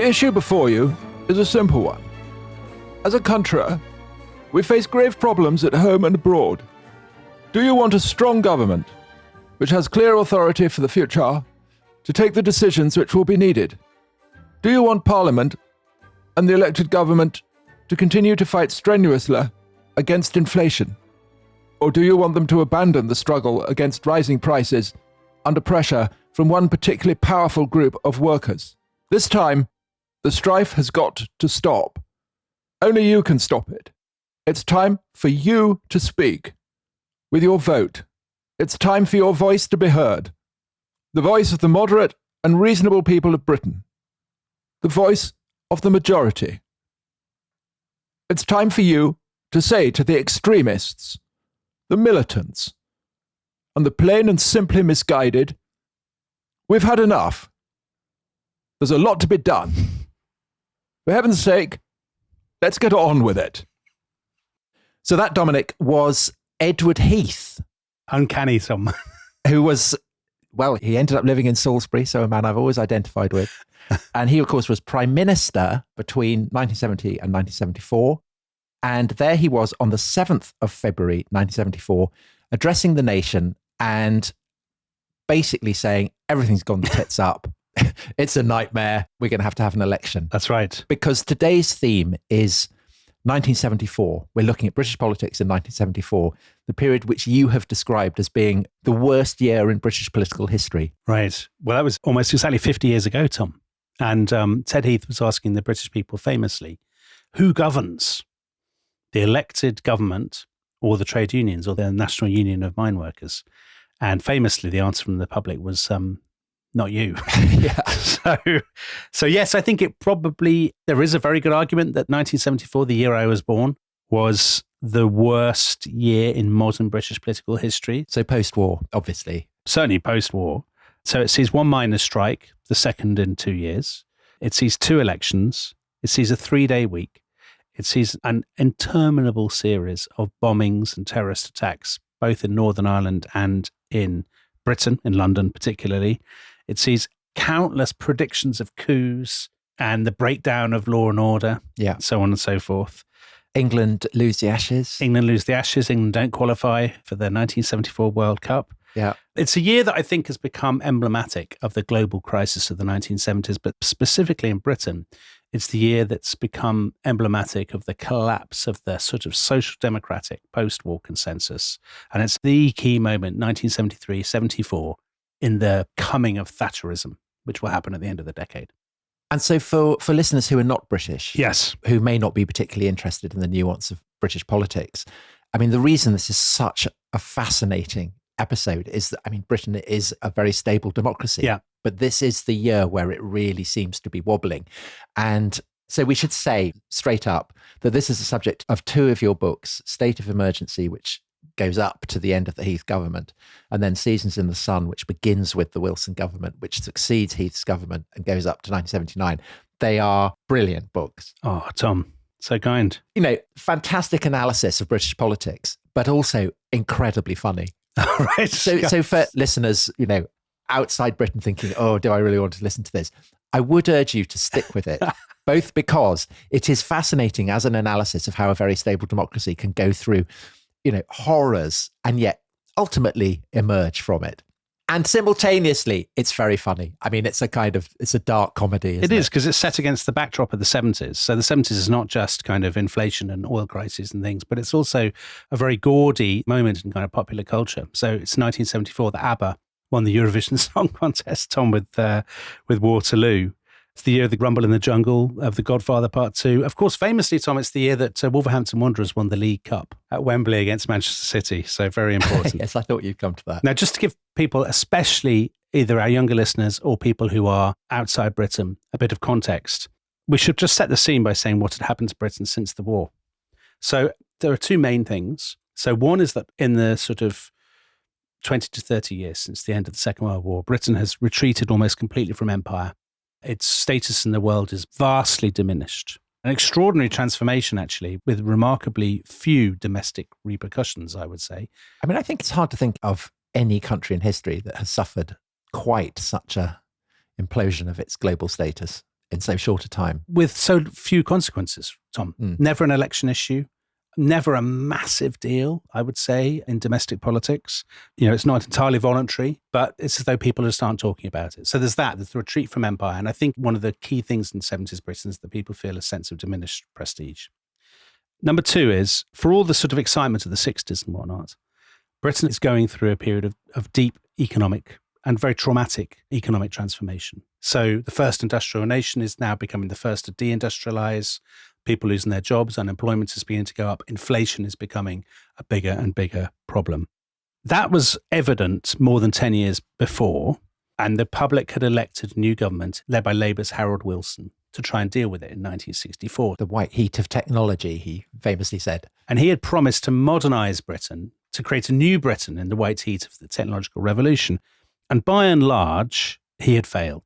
The issue before you is a simple one. As a country, we face grave problems at home and abroad. Do you want a strong government, which has clear authority for the future, to take the decisions which will be needed? Do you want Parliament and the elected government to continue to fight strenuously against inflation? Or do you want them to abandon the struggle against rising prices under pressure from one particularly powerful group of workers? This time, the strife has got to stop. Only you can stop it. It's time for you to speak. With your vote, it's time for your voice to be heard. The voice of the moderate and reasonable people of Britain. The voice of the majority. It's time for you to say to the extremists, the militants, and the plain and simply misguided, we've had enough. There's a lot to be done. For heaven's sake, let's get on with it. So that, Dominic, was Edward Heath. Uncanny someone. Who was, well, he ended up living in Salisbury, so a man I've always identified with. And he, of course, was Prime Minister between 1970 and 1974. And there he was on the 7th of February, 1974, addressing the nation and basically saying, everything's gone the tits up. It's a nightmare. We're going to have an election. That's right. Because today's theme is 1974. We're looking at British politics in 1974, the period which you have described as being the worst year in British political history. Right. Well, that was almost exactly 50 years ago, Tom. And Ted Heath was asking the British people famously, who governs? The elected government or the trade unions or the National Union of Mine Workers? And famously, the answer from the public was, not you. So yes, I think there is a very good argument that 1974, the year I was born, was the worst year in modern British political history. So post-war, obviously. Certainly post-war. So it sees one miners' strike, the second in 2 years. It sees 2 elections. It sees a 3-day week. It sees an interminable series of bombings and terrorist attacks, both in Northern Ireland and in Britain, in London particularly. It sees countless predictions of coups and the breakdown of law and order, so on and so forth. England lose the Ashes. England don't qualify for the 1974 World Cup. Yeah. It's a year that I think has become emblematic of the global crisis of the 1970s, but specifically in Britain, it's the year that's become emblematic of the collapse of the sort of social democratic post-war consensus. And it's the key moment, 1973-74, in the coming of Thatcherism, which will happen at the end of the decade. And so for listeners who are not British, yes, who may not be particularly interested in the nuance of British politics, I mean, the reason this is such a fascinating episode is that, I mean, Britain is a very stable democracy. Yeah. But this is the year where it really seems to be wobbling. And so we should say straight up that this is the subject of 2 of your books, State of Emergency, which goes up to the end of the Heath government, and then Seasons in the Sun, which begins with the Wilson government, which succeeds Heath's government and goes up to 1979. They are brilliant books. Oh, Tom, so kind. You know, fantastic analysis of British politics, but also incredibly funny. Right. So for listeners, you know, outside Britain thinking, oh, do I really want to listen to this? I would urge you to stick with it, both because it is fascinating as an analysis of how a very stable democracy can go through, you know, horrors and yet ultimately emerge from it. And simultaneously, it's very funny. I mean, it's a dark comedy. It is, because it's set against the backdrop of the 70s. So the 70s is not just kind of inflation and oil crises and things, but it's also a very gaudy moment in kind of popular culture. So it's 1974 that ABBA won the Eurovision Song Contest, Tom, with Waterloo. It's the year of the Rumble in the Jungle, of The Godfather Part 2. Of course, famously, Tom, it's the year that Wolverhampton Wanderers won the League Cup at Wembley against Manchester City. So very important. Yes, I thought you'd come to that. Now, just to give people, especially either our younger listeners or people who are outside Britain, a bit of context, we should just set the scene by saying what had happened to Britain since the war. So there are 2 main things. So one is that in the sort of 20 to 30 years since the end of the Second World War, Britain has retreated almost completely from empire. Its status in the world is vastly diminished. An extraordinary transformation, actually, with remarkably few domestic repercussions, I would say. I mean, I think it's hard to think of any country in history that has suffered quite such a implosion of its global status in so short a time. With so few consequences, Tom. Never an election issue, never a massive deal, I would say, in domestic politics. It's not entirely voluntary, but it's as though people just aren't talking about it. So there's the retreat from empire. And I think one of the key things in 70s Britain is that people feel a sense of diminished prestige. Number two is, for all the sort of excitement of the 60s and whatnot, Britain is going through a period of deep economic and very traumatic economic transformation. So the first industrial nation is now becoming the first to deindustrialize, people losing their jobs, unemployment is beginning to go up, inflation is becoming a bigger and bigger problem. That was evident more than 10 years before, and the public had elected a new government led by Labour's Harold Wilson to try and deal with it in 1964. The white heat of technology, he famously said. And he had promised to modernise Britain, to create a new Britain in the white heat of the technological revolution. And by and large, he had failed.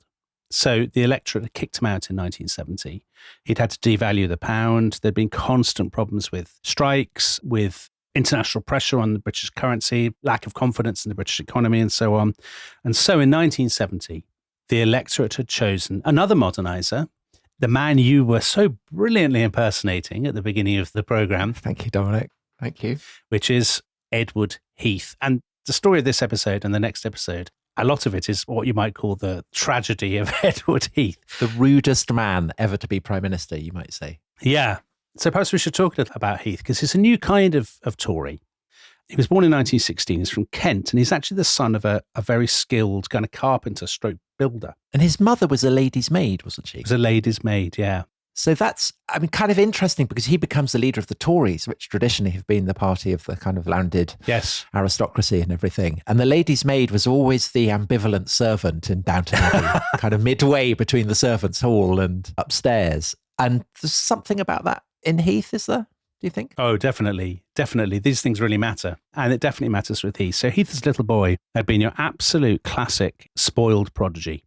So the electorate had kicked him out in 1970. He'd had to devalue the pound. There'd been constant problems with strikes, with international pressure on the British currency, lack of confidence in the British economy, and so on. And so in 1970, the electorate had chosen another moderniser, the man you were so brilliantly impersonating at the beginning of the programme. Thank you, Dominic. Thank you. Which is Edward Heath. And the story of this episode and the next episode, a lot of it is what you might call the tragedy of Edward Heath. The rudest man ever to be Prime Minister, you might say. Yeah. So perhaps we should talk a little about Heath, because he's a new kind of Tory. He was born in 1916. He's from Kent, and he's actually the son of a very skilled kind of carpenter stroke builder. And his mother was a lady's maid, wasn't she? Was a lady's maid, yeah. So that's, kind of interesting, because he becomes the leader of the Tories, which traditionally have been the party of the kind of landed aristocracy and everything. And the lady's maid was always the ambivalent servant in Downton Abbey, kind of midway between the servants' hall and upstairs. And there's something about that in Heath, is there? Do you think? Oh, definitely. Definitely. These things really matter. And it definitely matters with Heath. So Heath, as a little boy, had been your absolute classic spoiled prodigy.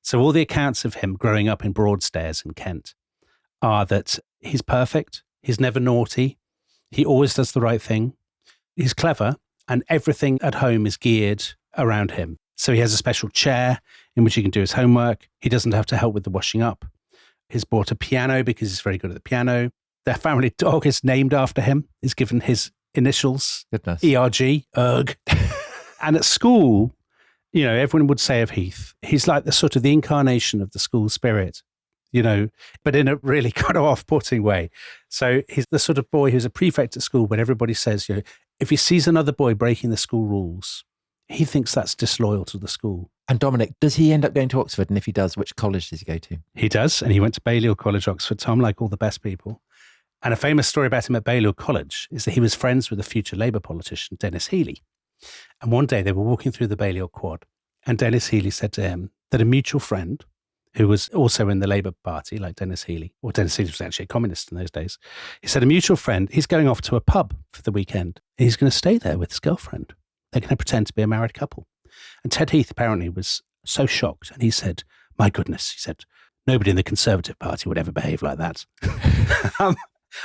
So all the accounts of him growing up in Broadstairs in Kent are that he's perfect, he's never naughty, he always does the right thing, he's clever, and everything at home is geared around him. So he has a special chair in which he can do his homework. He doesn't have to help with the washing up. He's bought a piano because he's very good at the piano. Their family dog is named after him. He's given his initials, Goodness. ERG, ERG. And at school, everyone would say of Heath, he's like the sort of the incarnation of the school spirit, but in a really kind of off-putting way. So he's the sort of boy who's a prefect at school, but everybody says, if he sees another boy breaking the school rules, he thinks that's disloyal to the school. And Dominic, does he end up going to Oxford? And if he does, which college does he go to? He does. And he went to Balliol College, Oxford, Tom, like all the best people. And a famous story about him at Balliol College is that he was friends with a future Labour politician, Dennis Healey. And one day they were walking through the Balliol Quad, and Dennis Healey said to him that a mutual friend, who was also in the Labour Party, like Dennis Healey, or Dennis Healey was actually a communist in those days, he said a mutual friend, he's going off to a pub for the weekend. And he's going to stay there with his girlfriend. They're going to pretend to be a married couple. And Ted Heath apparently was so shocked. And he said, my goodness, he said, nobody in the Conservative Party would ever behave like that.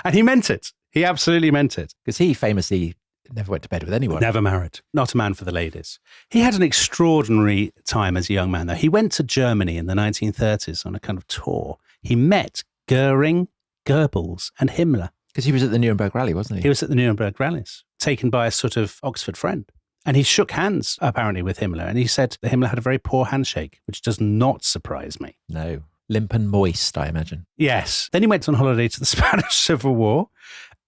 And he meant it. He absolutely meant it. Because he famously never went to bed with anyone. Never married. Not a man for the ladies. He had an extraordinary time as a young man, though. He went to Germany in the 1930s on a kind of tour. He met Goering, Goebbels, and Himmler. Because he was at the Nuremberg rally, wasn't he? He was at the Nuremberg rallies, taken by a sort of Oxford friend. And he shook hands, apparently, with Himmler. And he said that Himmler had a very poor handshake, which does not surprise me. No. Limp and moist, I imagine. Yes. Then he went on holiday to the Spanish Civil War,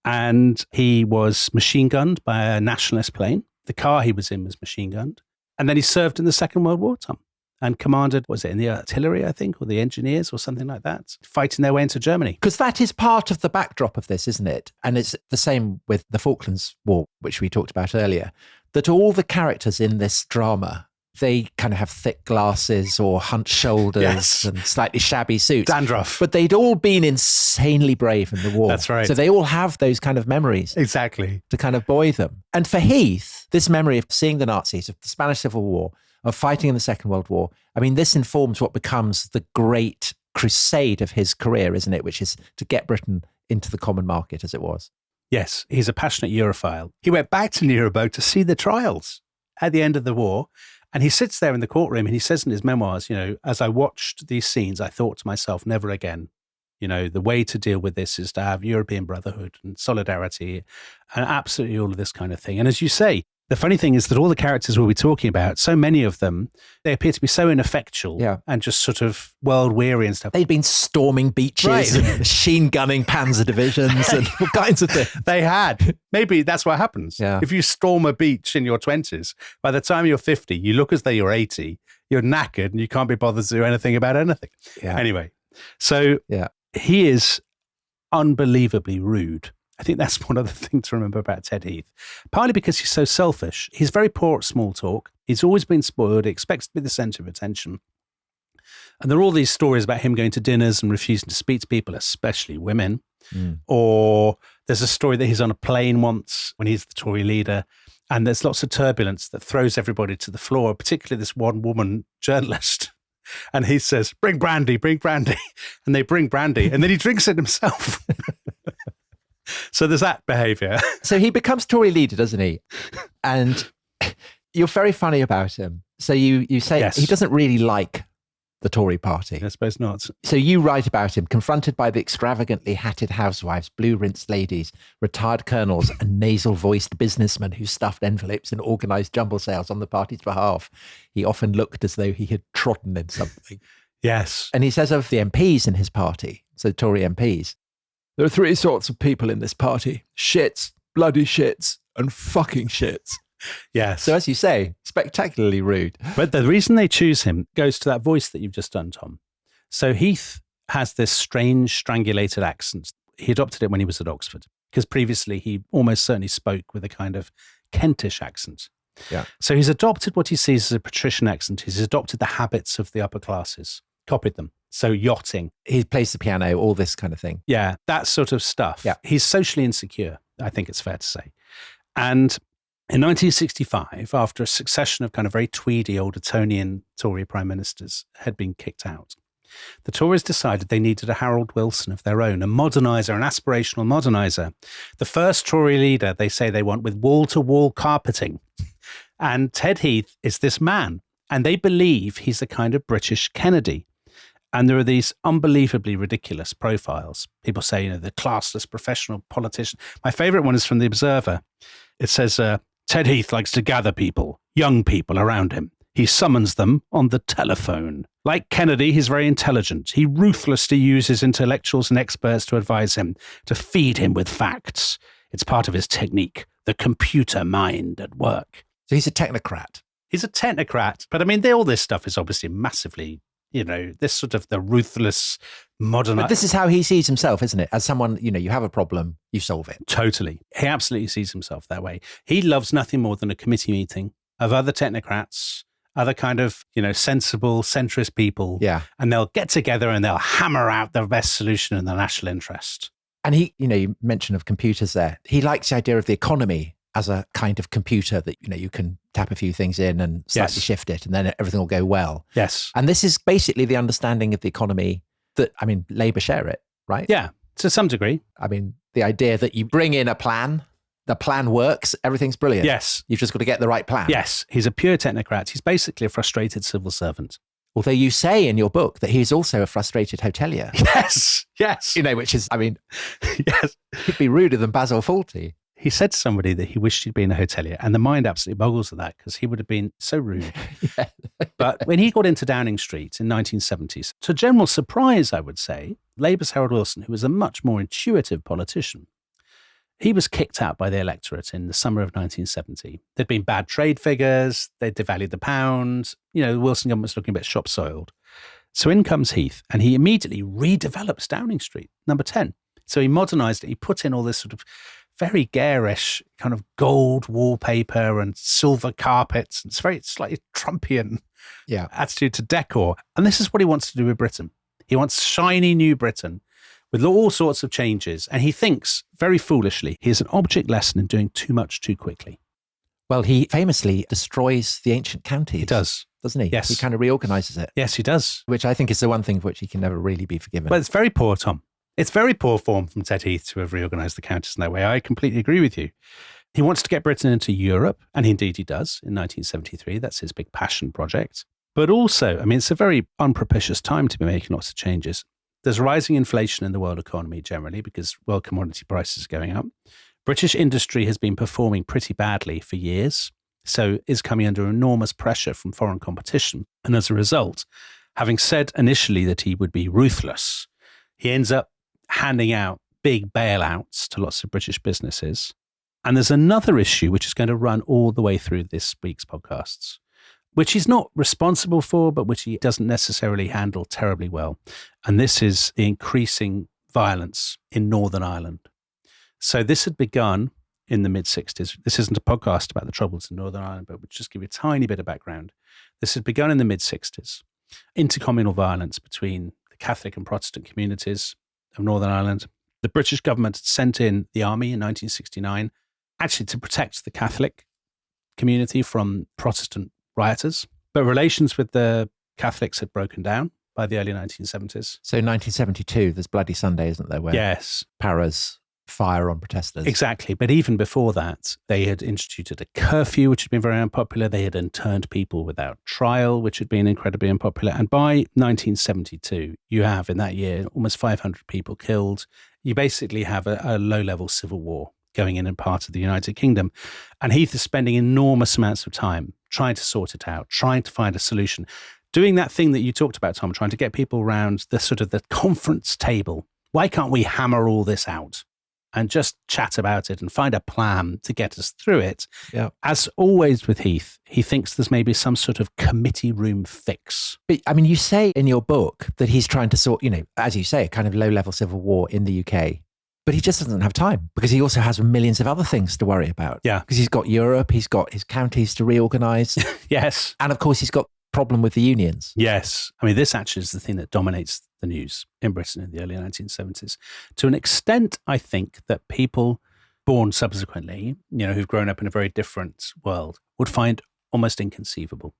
and he was machine gunned by a nationalist plane. The car he was in was machine gunned. And then he served in the Second World War, Tom, and commanded, was it in the artillery, I think, or the engineers or something like that, fighting their way into Germany. Because that is part of the backdrop of this, isn't it? And it's the same with the Falklands War, which we talked about earlier, that all the characters in this drama, they kind of have thick glasses or hunched shoulders and slightly shabby suits. Dandruff. But they'd all been insanely brave in the war. That's right. So they all have those kind of memories. Exactly. To kind of buoy them. And for Heath, this memory of seeing the Nazis, of the Spanish Civil War, of fighting in the Second World War, this informs what becomes the great crusade of his career, isn't it? Which is to get Britain into the common market as it was. Yes, he's a passionate Europhile. He went back to Nuremberg to see the trials at the end of the war. And he sits there in the courtroom and he says in his memoirs, as I watched these scenes, I thought to myself, never again. The way to deal with this is to have European brotherhood and solidarity and absolutely all of this kind of thing. And as you say, the funny thing is that all the characters we'll be talking about, so many of them, they appear to be so ineffectual and just sort of world weary and stuff. They'd been storming beaches and machine gunning panzer divisions and all kinds of things. They had. Maybe that's what happens. Yeah. If you storm a beach in your 20s, by the time you're 50, you look as though you're 80, you're knackered and you can't be bothered to do anything about anything. Yeah. Anyway, so he is unbelievably rude. I think that's one other thing to remember about Ted Heath. Partly because he's so selfish. He's very poor at small talk. He's always been spoiled. He expects to be the centre of attention. And there are all these stories about him going to dinners and refusing to speak to people, especially women. Or there's a story that he's on a plane once when he's the Tory leader, and there's lots of turbulence that throws everybody to the floor, particularly this one woman journalist. And he says, bring brandy. And they bring brandy, and then he drinks it himself. So there's that behaviour. So he becomes Tory leader, doesn't he? And you're very funny about him. So you say he doesn't really like the Tory party. I suppose not. So you write about him, confronted by the extravagantly hatted housewives, blue-rinsed ladies, retired colonels, and nasal-voiced businessmen who stuffed envelopes and organised jumble sales on the party's behalf. He often looked as though he had trodden in something. Yes. And he says of the MPs in his party, so Tory MPs, There are three sorts of people in this party: shits, bloody shits, and fucking shits. Yes. So as you say, spectacularly rude. But the reason they choose him goes to that voice that you've just done, Tom. So Heath has this strange strangulated accent. He adopted it when he was at Oxford, because previously he almost certainly spoke with a kind of Kentish accent. Yeah. So he's adopted what he sees as a patrician accent. He's adopted the habits of the upper classes, copied them. So yachting. He plays the piano, all this kind of thing. Yeah, that sort of stuff. Yeah. He's socially insecure, I think it's fair to say. And in 1965, after a succession of kind of very tweedy old Etonian Tory prime ministers had been kicked out, the Tories decided they needed a Harold Wilson of their own, a moderniser, an aspirational moderniser. The first Tory leader they say they want with wall-to-wall carpeting. And Ted Heath is this man. And they believe he's a kind of British Kennedy. And there are these unbelievably ridiculous profiles. People say, the classless professional politician. My favourite one is from The Observer. It says, Ted Heath likes to gather people, young people around him. He summons them on the telephone. Like Kennedy, he's very intelligent. He ruthlessly uses intellectuals and experts to advise him, to feed him with facts. It's part of his technique, the computer mind at work. So he's a technocrat. He's a technocrat. But I mean, all this stuff is obviously massively, this sort of the ruthless modern. But this is how he sees himself, isn't it? As someone, you have a problem, you solve it. Totally. He absolutely sees himself that way. He loves nothing more than a committee meeting of other technocrats, other kind of, sensible, centrist people. Yeah. And they'll get together and they'll hammer out the best solution in the national interest. And he, you mentioned of computers there. He likes the idea of the economy as a kind of computer that, you can tap a few things in and slightly shift it and then everything will go well. Yes. And this is basically the understanding of the economy that, Labour share it, right? Yeah, to some degree. The idea that you bring in a plan, the plan works, everything's brilliant. Yes. You've just got to get the right plan. Yes. He's a pure technocrat. He's basically a frustrated civil servant. Although you say in your book that he's also a frustrated hotelier. Yes. Yes. Which is, yes. He'd be ruder than Basil Fawlty. He said to somebody that he wished he'd been a hotelier, and the mind absolutely boggles at that because he would have been so rude. Yeah. But when he got into Downing Street in 1970s, to general surprise, I would say, Labour's Harold Wilson, who was a much more intuitive politician, he was kicked out by the electorate in the summer of 1970. There'd been bad trade figures, they'd devalued the pound, the Wilson government was looking a bit shop-soiled. So in comes Heath, and he immediately redevelops Downing Street, number 10. So he modernised it, he put in all this sort of very garish kind of gold wallpaper and silver carpets. It's very slightly Trumpian attitude to decor. And this is what he wants to do with Britain. He wants shiny new Britain with all sorts of changes. And he thinks, very foolishly, he is an object lesson in doing too much too quickly. Well, he famously destroys the ancient counties. He does. Doesn't he? Yes. He kind of reorganises it. Yes, he does. Which I think is the one thing for which he can never really be forgiven. But it's very poor, Tom. It's very poor form from Ted Heath to have reorganised the counties in that way. I completely agree with you. He wants to get Britain into Europe, and indeed he does in 1973. That's his big passion project. But also, I mean, it's a very unpropitious time to be making lots of changes. There's rising inflation in the world economy generally because world commodity prices are going up. British industry has been performing pretty badly for years, so is coming under enormous pressure from foreign competition. And as a result, having said initially that he would be ruthless, he ends up handing out big bailouts to lots of British businesses. And there's another issue which is going to run all the way through this week's podcasts, which he's not responsible for, but which he doesn't necessarily handle terribly well. And this is the increasing violence in Northern Ireland. So this had begun in the mid-60s. This isn't a podcast about the troubles in Northern Ireland, but we'll just give you a tiny bit of background. This had begun in the mid-60s. Intercommunal violence between the Catholic and Protestant communities of Northern Ireland. The British government had sent in the army in 1969, actually to protect the Catholic community from Protestant rioters. But relations with the Catholics had broken down by the early 1970s. So 1972, there's Bloody Sunday, isn't there? Where Yes. Paras fire on protesters. Exactly. But even before that, they had instituted a curfew, which had been very unpopular. They had interned people without trial, which had been incredibly unpopular. And by 1972, you have in that year almost 500 people killed. You basically have a low-level civil war going in part of the United Kingdom. And Heath is spending enormous amounts of time trying to sort it out, trying to find a solution, doing that thing that you talked about, Tom, trying to get people around the sort of the conference table. Why can't we hammer all this out and just chat about it and find a plan to get us through it? Yeah. As always with Heath, he thinks there's maybe some sort of committee room fix. But I mean, you say in your book that he's trying to sort, as you say, a kind of low-level civil war in the UK. But he just doesn't have time because he also has millions of other things to worry about. Yeah. Because he's got Europe, he's got his counties to reorganise. Yes. And of course, he's got problem with the unions. Yes. I mean, this actually is the thing that dominates the news in Britain in the early 1970s. To an extent, I think that people born subsequently, who've grown up in a very different world, would find almost inconceivable.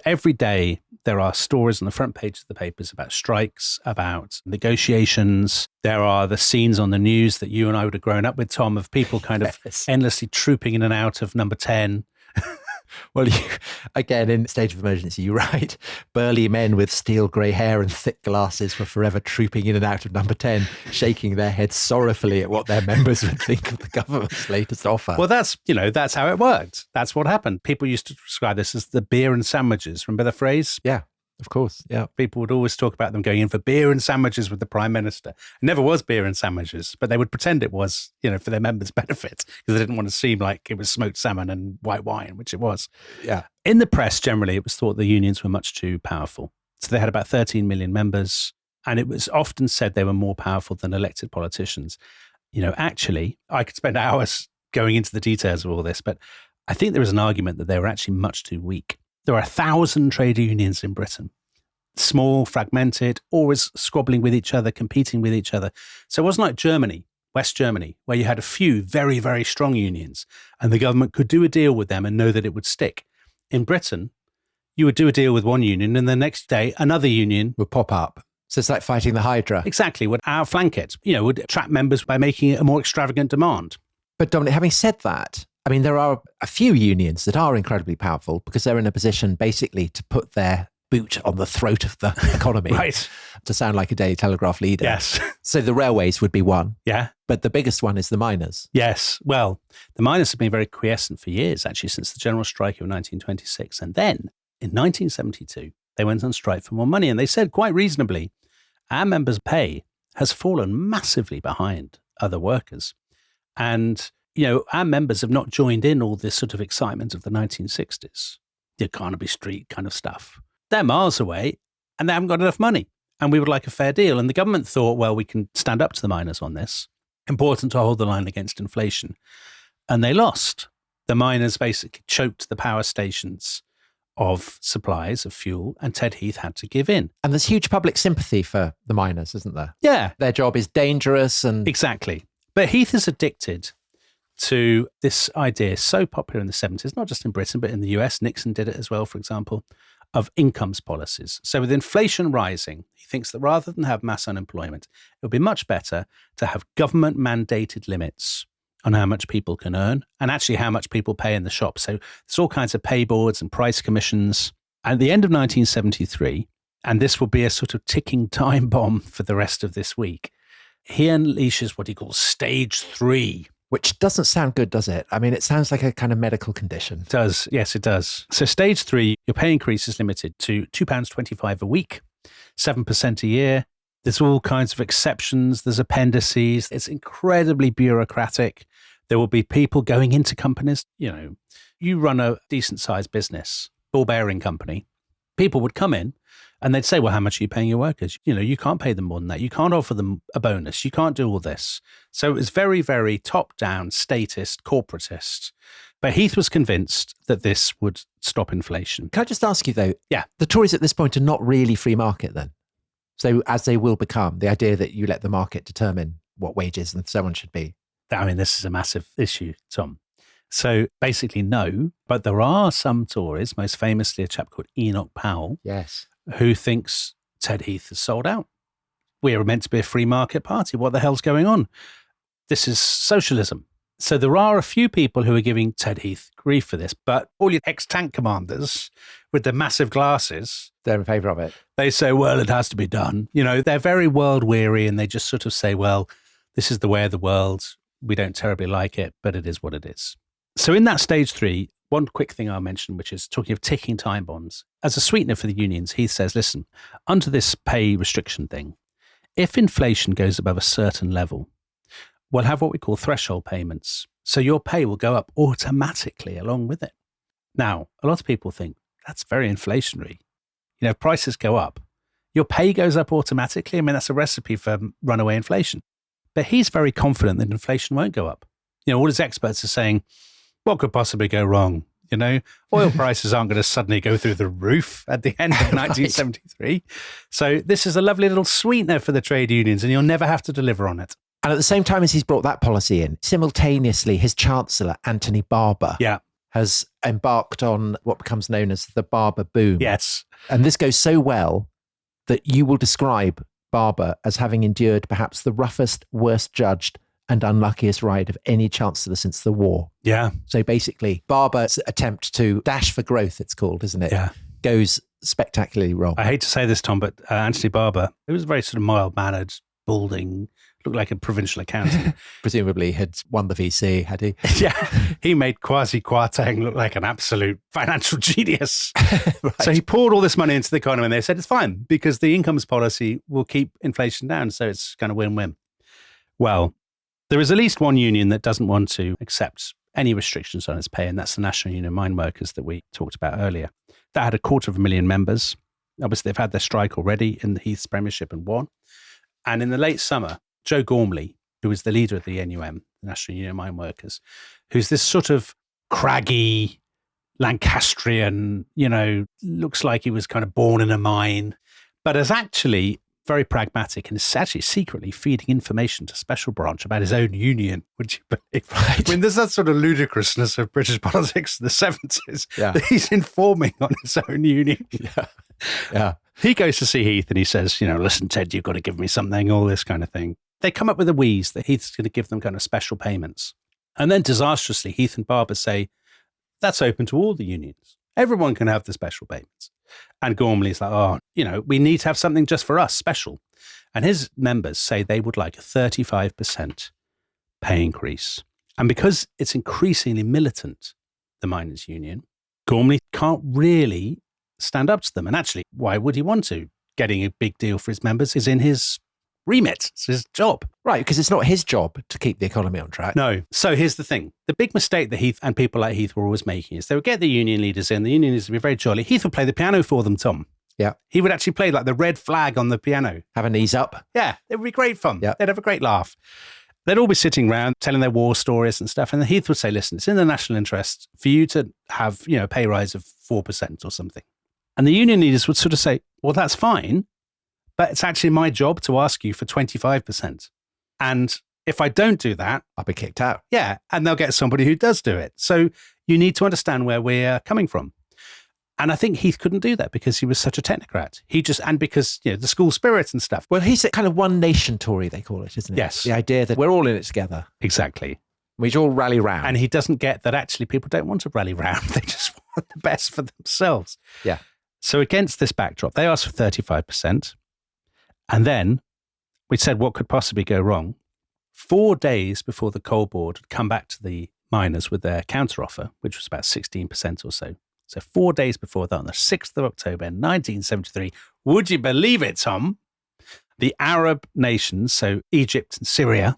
Every day there are stories on the front page of the papers about strikes, about negotiations. There are the scenes on the news that you and I would have grown up with, Tom, of people kind of endlessly trooping in and out of number 10. Well, again, in state of emergency, you write, burly men with steel grey hair and thick glasses were forever trooping in and out of number 10, shaking their heads sorrowfully at what their members would think of the government's latest offer. Well, that's how it worked. That's what happened. People used to describe this as the beer and sandwiches. Remember the phrase? Yeah, of course. Yeah. People would always talk about them going in for beer and sandwiches with the Prime Minister. It never was beer and sandwiches, but they would pretend it was, for their members' benefit because they didn't want to seem like it was smoked salmon and white wine, which it was. Yeah. In the press, generally, it was thought the unions were much too powerful. So they had about 13 million members, and it was often said they were more powerful than elected politicians. Actually, I could spend hours going into the details of all this, but I think there is an argument that they were actually much too weak. There are 1,000 trade unions in Britain, small, fragmented, always squabbling with each other, competing with each other. So it wasn't like Germany, West Germany, where you had a few very, very strong unions and the government could do a deal with them and know that it would stick. In Britain, you would do a deal with one union and the next day another union would pop up. So it's like fighting the Hydra. Exactly, would outflank it, would attract members by making it a more extravagant demand. But Dominic, having said that, I mean, there are a few unions that are incredibly powerful because they're in a position basically to put their boot on the throat of the economy. Right. To sound like a Daily Telegraph leader. Yes. So the railways would be one. Yeah. But the biggest one is the miners. Yes. Well, the miners have been very quiescent for years, actually, since the general strike of 1926. And then in 1972, they went on strike for more money. And they said quite reasonably, our members' pay has fallen massively behind other workers. And our members have not joined in all this sort of excitement of the 1960s, the Carnaby Street kind of stuff. They're miles away and they haven't got enough money. And we would like a fair deal. And the government thought, well, we can stand up to the miners on this. Important to hold the line against inflation. And they lost. The miners basically choked the power stations of supplies of fuel, and Ted Heath had to give in. And there's huge public sympathy for the miners, isn't there? Yeah. Their job is dangerous and... Exactly. But Heath is addicted to this idea, so popular in the 70s, not just in Britain, but in the US. Nixon did it as well, for example, of incomes policies. So with inflation rising, he thinks that rather than have mass unemployment, it would be much better to have government mandated limits on how much people can earn and actually how much people pay in the shop. So there's all kinds of pay boards and price commissions. At the end of 1973, and this will be a sort of ticking time bomb for the rest of this week, he unleashes what he calls stage 3. Which doesn't sound good, does it? I mean, it sounds like a kind of medical condition. It does. Yes, it does. So stage 3, your pay increase is limited to £2.25 a week, 7% a year. There's all kinds of exceptions. There's appendices. It's incredibly bureaucratic. There will be people going into companies. You know, you run a decent sized business, ball bearing company. People would come in and they'd say, well, how much are you paying your workers? You know, you can't pay them more than that. You can't offer them a bonus. You can't do all this. So it was very, very top down, statist, corporatist. But Heath was convinced that this would stop inflation. Can I just ask you though? Yeah. The Tories at this point are not really free market then. So as they will become, the idea that you let the market determine what wages and so on should be. I mean, this is a massive issue, Tom. So basically, no, but there are some Tories, most famously a chap called Enoch Powell, Yes. who thinks Ted Heath has sold out. We are meant to be a free market party. What the hell's going on? This is socialism. So there are a few people who are giving Ted Heath grief for this, but all your ex-tank commanders with the massive glasses, They're in favour of it. they say, well, it has to be done. You know, they're very world weary and they just sort of say, well, this is the way of the world. We don't terribly like it, but it is what it is. So in that stage 3, one quick thing I'll mention, which is talking of ticking time bombs. As a sweetener for the unions, Heath says, listen, under this pay restriction thing, if inflation goes above a certain level, we'll have what we call threshold payments. So your pay will go up automatically along with it. Now, a lot of people think that's very inflationary. You know, if prices go up, your pay goes up automatically. I mean, that's a recipe for runaway inflation. But he's very confident that inflation won't go up. You know, all his experts are saying, what could possibly go wrong? You know, oil prices aren't going to suddenly go through the roof at the end of 1973. So this is a lovely little sweetener for the trade unions and you'll never have to deliver on it. And at the same time as he's brought that policy in, simultaneously, his chancellor, Anthony Barber, has embarked on what becomes known as the Barber boom. Yes. And this goes so well that you will describe Barber as having endured perhaps the roughest, worst judged and unluckiest ride of any chancellor since the war. Yeah. So basically, Barber's attempt to dash for growth, it's called, isn't it? Yeah. Goes spectacularally wrong. I hate to say this, Tom, but Anthony Barber, he was very sort of mild-mannered, balding, looked like a provincial accountant. Presumably had won the VC, had he? Yeah. He made Kwasi Kwarteng look like an absolute financial genius. Right. So he poured all this money into the economy and they said, it's fine because the incomes policy will keep inflation down. So it's kind of win-win. Well, there is at least one union that doesn't want to accept any restrictions on its pay, and that's the National Union of Mine Workers that we talked about earlier. That had 250,000 members. Obviously, they've had their strike already in the Heath's premiership and won. And in the late summer, Joe Gormley, who was the leader of the NUM, the National Union of Mine Workers, who's this sort of craggy Lancastrian, you know, looks like he was kind of born in a mine, but is actually very pragmatic and is actually secretly feeding information to Special Branch about his own union, would you believe? Right. I mean, there's that sort of ludicrousness of British politics in the 70s that he's informing on his own union. Yeah. He goes to see Heath and he says, you know, listen, Ted, you've got to give me something, all this kind of thing. They come up with a wheeze that Heath's going to give them kind of special payments. And then disastrously, Heath and Barber say, that's open to all the unions. Everyone can have the special payments. And Gormley's like, oh, you know, we need to have something just for us, special. And his members say they would like a 35% pay increase. And because it's increasingly militant, the miners' union, Gormley can't really stand up to them. And actually, why would he want to? Getting a big deal for his members is in his remit. It's his job. Right, because it's not his job to keep the economy on track. No. So here's the thing. The big mistake that Heath and people like Heath were always making is they would get the union leaders in. The union leaders would be very jolly. Heath would play the piano for them, Tom. Yeah. He would actually play like the red flag on the piano. Have a knees up. Yeah. It would be great fun. Yeah. They'd have a great laugh. They'd all be sitting around telling their war stories and stuff. And then Heath would say, listen, it's in the national interest for you to have, you know, a pay rise of 4% or something. And the union leaders would sort of say, well, that's fine, but it's actually my job to ask you for 25%. And if I don't do that, I'll be kicked out. Yeah. And they'll get somebody who does do it. So you need to understand where we're coming from. And I think Heath couldn't do that because he was such a technocrat. And because, you know, the school spirit and stuff. Well, he's a kind of one nation Tory, they call it, isn't it? Yes. The idea that we're all in it together. Exactly. We should all rally round. And he doesn't get that actually people don't want to rally round. They just want the best for themselves. Yeah. So against this backdrop, they asked for 35%. And then we said, what could possibly go wrong? 4 days before the coal board had come back to the miners with their counteroffer, which was about 16% or so. So 4 days before that, on the 6th of October, 1973, would you believe it, Tom? The Arab nations, so Egypt and Syria,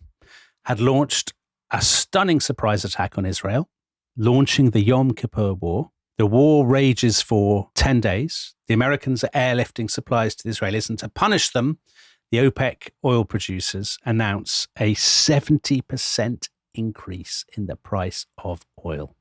had launched a stunning surprise attack on Israel, launching the Yom Kippur War. The war rages for 10 days. The Americans are airlifting supplies to the Israelis, and to punish them, the OPEC oil producers announce a 70% increase in the price of oil.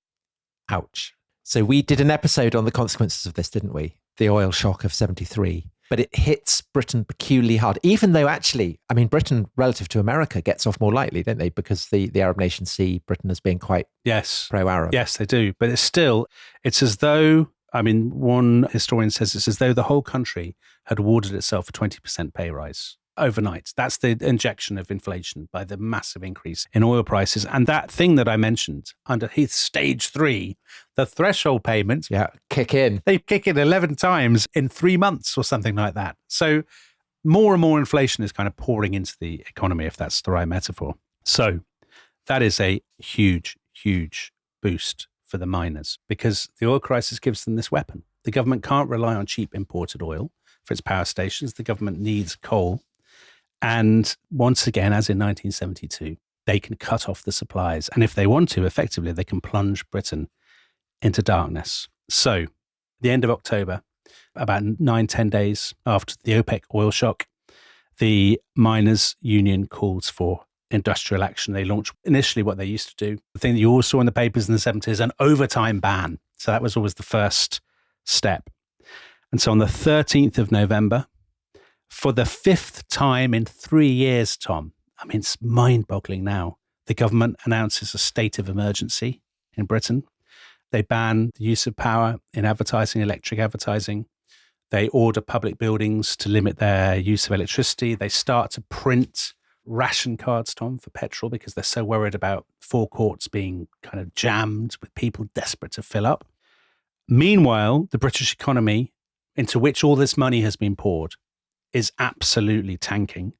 Ouch. So we did an episode on the consequences of this, didn't we? The oil shock of 73. But it hits Britain peculiarly hard, even though actually, I mean, Britain relative to America gets off more lightly, don't they? Because the Arab nations see Britain as being quite pro-Arab. Yes, they do. But it's as though, I mean, one historian says it's as though the whole country had awarded itself a 20% pay rise overnight. That's the injection of inflation by the massive increase in oil prices. And that thing that I mentioned under Heath's stage 3, the threshold payments. Yeah, kick in. They kick in 11 times in 3 months or something like that. So more and more inflation is kind of pouring into the economy, if that's the right metaphor. So that is a huge, huge boost for the miners because the oil crisis gives them this weapon. The government can't rely on cheap imported oil for its power stations. The government needs coal. And once again, as in 1972, they can cut off the supplies. And if they want to, effectively, they can plunge Britain into darkness. So the end of October, about 9-10 days after the OPEC oil shock, the miners' union calls for industrial action. They launch initially what they used to do, the thing that you always saw in the papers in the 70s, an overtime ban. So that was always the first step. And so on the 13th of November, for the 5th time in 3 years, Tom, I mean, it's mind-boggling now, the government announces a state of emergency in Britain. They ban the use of power in advertising, electric advertising. They order public buildings to limit their use of electricity. They start to print ration cards, Tom, for petrol because they're so worried about forecourts being kind of jammed with people desperate to fill up. Meanwhile, the British economy, into which all this money has been poured, is absolutely tanking.